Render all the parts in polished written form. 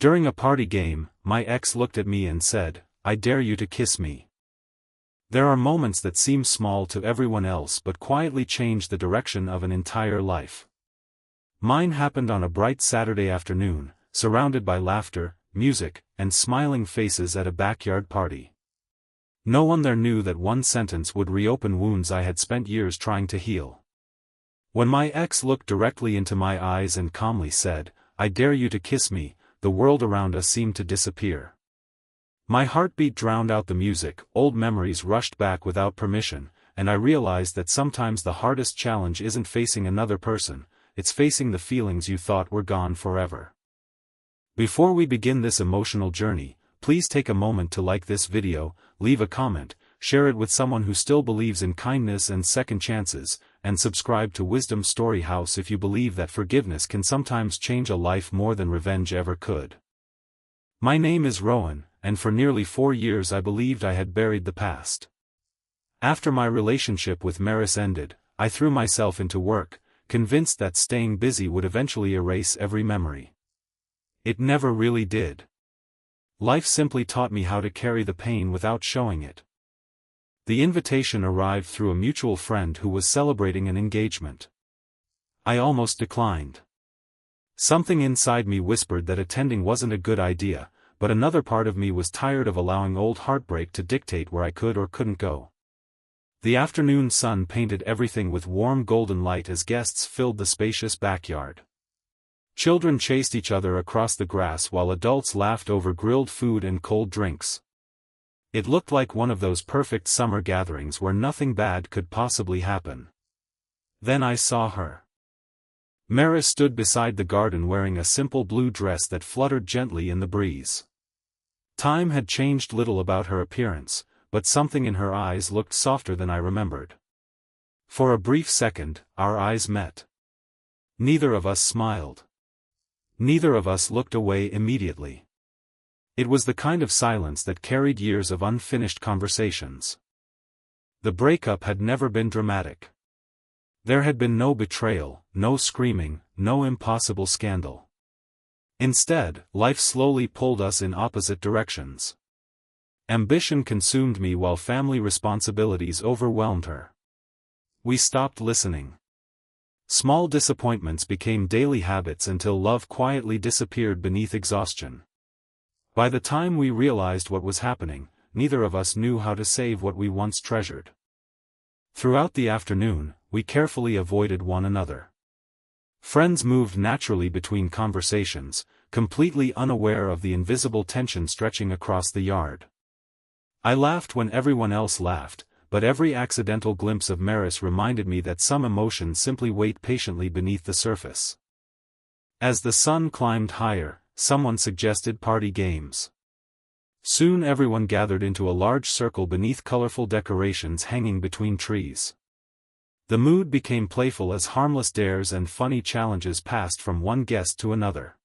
During a party game, my ex looked at me and said, "I dare you to kiss me." There are moments that seem small to everyone else but quietly change the direction of an entire life. Mine happened on a bright Saturday afternoon, surrounded by laughter, music, and smiling faces at a backyard party. No one there knew that one sentence would reopen wounds I had spent years trying to heal. When my ex looked directly into my eyes and calmly said, "I dare you to kiss me," the world around us seemed to disappear. My heartbeat drowned out the music, old memories rushed back without permission, and I realized that sometimes the hardest challenge isn't facing another person, it's facing the feelings you thought were gone forever. Before we begin this emotional journey, please take a moment to like this video, leave a comment, share it with someone who still believes in kindness and second chances, and subscribe to Wisdom Story House if you believe that forgiveness can sometimes change a life more than revenge ever could. My name is Rowan, and for nearly 4 years I believed I had buried the past. After my relationship with Maris ended, I threw myself into work, convinced that staying busy would eventually erase every memory. It never really did. Life simply taught me how to carry the pain without showing it. The invitation arrived through a mutual friend who was celebrating an engagement. I almost declined. Something inside me whispered that attending wasn't a good idea, but another part of me was tired of allowing old heartbreak to dictate where I could or couldn't go. The afternoon sun painted everything with warm golden light as guests filled the spacious backyard. Children chased each other across the grass while adults laughed over grilled food and cold drinks. It looked like one of those perfect summer gatherings where nothing bad could possibly happen. Then I saw her. Maris stood beside the garden wearing a simple blue dress that fluttered gently in the breeze. Time had changed little about her appearance, but something in her eyes looked softer than I remembered. For a brief second, our eyes met. Neither of us smiled. Neither of us looked away immediately. It was the kind of silence that carried years of unfinished conversations. The breakup had never been dramatic. There had been no betrayal, no screaming, no impossible scandal. Instead, life slowly pulled us in opposite directions. Ambition consumed me while family responsibilities overwhelmed her. We stopped listening. Small disappointments became daily habits until love quietly disappeared beneath exhaustion. By the time we realized what was happening, neither of us knew how to save what we once treasured. Throughout the afternoon, we carefully avoided one another. Friends moved naturally between conversations, completely unaware of the invisible tension stretching across the yard. I laughed when everyone else laughed, but every accidental glimpse of Maris reminded me that some emotions simply wait patiently beneath the surface. As the sun climbed higher, someone suggested party games. Soon everyone gathered into a large circle beneath colorful decorations hanging between trees. The mood became playful as harmless dares and funny challenges passed from one guest to another.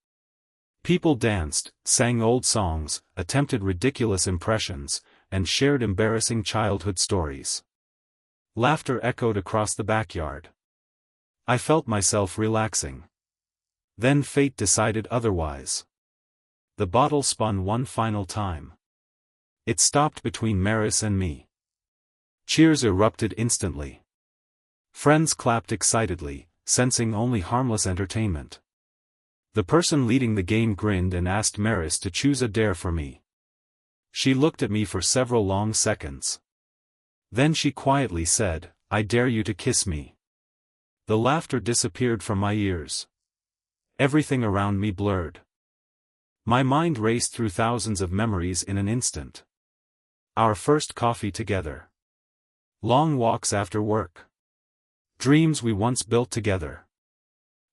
People danced, sang old songs, attempted ridiculous impressions, and shared embarrassing childhood stories. Laughter echoed across the backyard. I felt myself relaxing. Then fate decided otherwise. The bottle spun one final time. It stopped between Maris and me. Cheers erupted instantly. Friends clapped excitedly, sensing only harmless entertainment. The person leading the game grinned and asked Maris to choose a dare for me. She looked at me for several long seconds. Then she quietly said, "I dare you to kiss me." The laughter disappeared from my ears. Everything around me blurred. My mind raced through thousands of memories in an instant. Our first coffee together. Long walks after work. Dreams we once built together.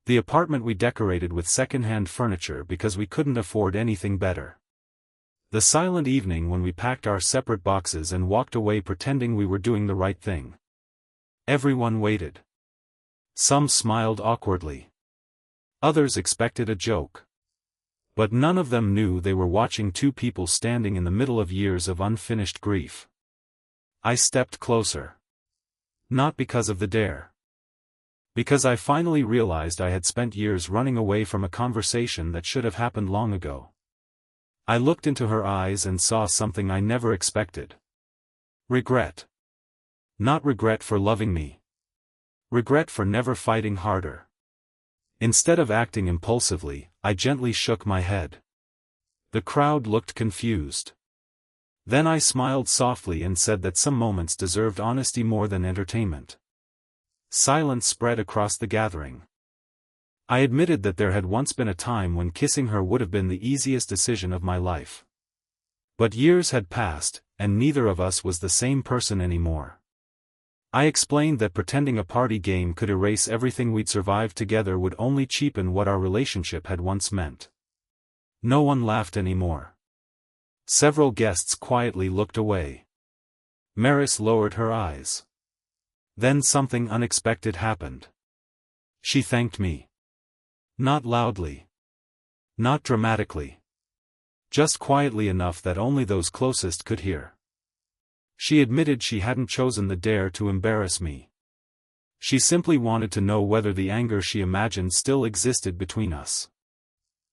The apartment we decorated with second-hand furniture because we couldn't afford anything better. The silent evening when we packed our separate boxes and walked away pretending we were doing the right thing. Everyone waited. Some smiled awkwardly. Others expected a joke. But none of them knew they were watching two people standing in the middle of years of unfinished grief. I stepped closer. Not because of the dare. Because I finally realized I had spent years running away from a conversation that should have happened long ago. I looked into her eyes and saw something I never expected. Regret. Not regret for loving me. Regret for never fighting harder. Instead of acting impulsively, I gently shook my head. The crowd looked confused. Then I smiled softly and said that some moments deserved honesty more than entertainment. Silence spread across the gathering. I admitted that there had once been a time when kissing her would have been the easiest decision of my life. But years had passed, and neither of us was the same person anymore. I explained that pretending a party game could erase everything we'd survived together would only cheapen what our relationship had once meant. No one laughed anymore. Several guests quietly looked away. Maris lowered her eyes. Then something unexpected happened. She thanked me. Not loudly. Not dramatically. Just quietly enough that only those closest could hear. She admitted she hadn't chosen the dare to embarrass me. She simply wanted to know whether the anger she imagined still existed between us.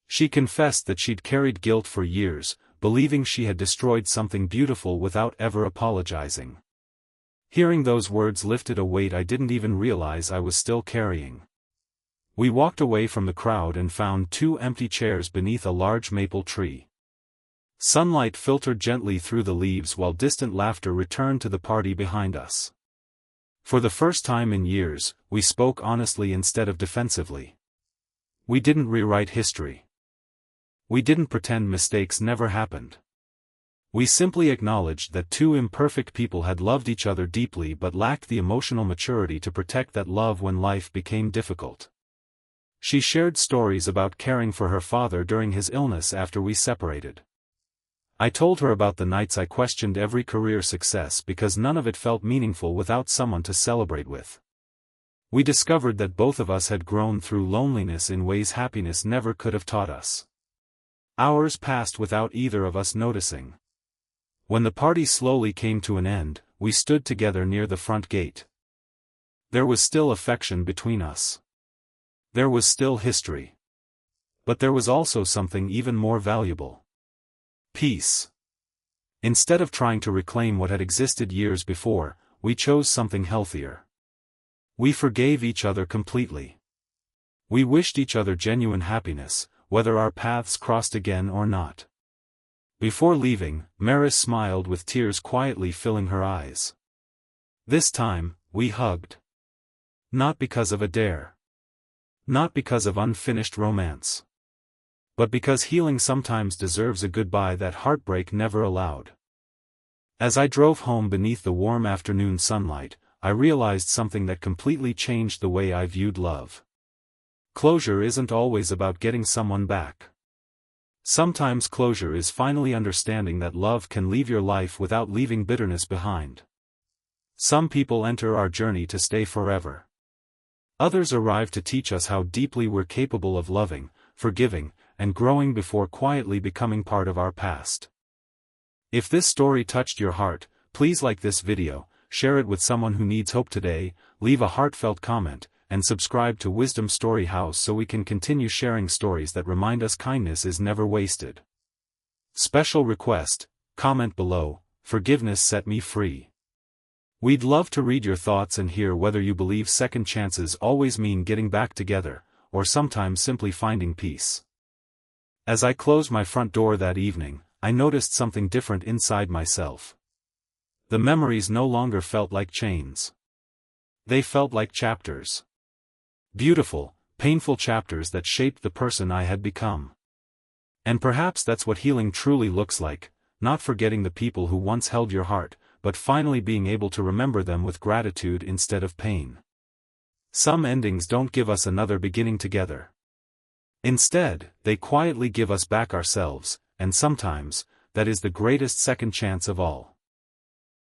She confessed that she'd carried guilt for years, believing she had destroyed something beautiful without ever apologizing. Hearing those words lifted a weight I didn't even realize I was still carrying. We walked away from the crowd and found 2 empty chairs beneath a large maple tree. Sunlight filtered gently through the leaves while distant laughter returned to the party behind us. For the first time in years, we spoke honestly instead of defensively. We didn't rewrite history. We didn't pretend mistakes never happened. We simply acknowledged that 2 imperfect people had loved each other deeply but lacked the emotional maturity to protect that love when life became difficult. She shared stories about caring for her father during his illness after we separated. I told her about the nights I questioned every career success because none of it felt meaningful without someone to celebrate with. We discovered that both of us had grown through loneliness in ways happiness never could have taught us. Hours passed without either of us noticing. When the party slowly came to an end, we stood together near the front gate. There was still affection between us. There was still history. But there was also something even more valuable. Peace. Instead of trying to reclaim what had existed years before, we chose something healthier. We forgave each other completely. We wished each other genuine happiness, whether our paths crossed again or not. Before leaving, Maris smiled with tears quietly filling her eyes. This time, we hugged. Not because of a dare. Not because of unfinished romance. But because healing sometimes deserves a goodbye that heartbreak never allowed. As I drove home beneath the warm afternoon sunlight, I realized something that completely changed the way I viewed love. Closure isn't always about getting someone back. Sometimes closure is finally understanding that love can leave your life without leaving bitterness behind. Some people enter our journey to stay forever. Others arrive to teach us how deeply we're capable of loving, forgiving, and growing before quietly becoming part of our past. If this story touched your heart, please like this video, share it with someone who needs hope today, leave a heartfelt comment, and subscribe to Wisdom Story House so we can continue sharing stories that remind us kindness is never wasted. Special request, comment below, forgiveness set me free. We'd love to read your thoughts and hear whether you believe second chances always mean getting back together, or sometimes simply finding peace. As I closed my front door that evening, I noticed something different inside myself. The memories no longer felt like chains. They felt like chapters. Beautiful, painful chapters that shaped the person I had become. And perhaps that's what healing truly looks like, not forgetting the people who once held your heart, but finally being able to remember them with gratitude instead of pain. Some endings don't give us another beginning together. Instead, they quietly give us back ourselves, and sometimes, that is the greatest second chance of all.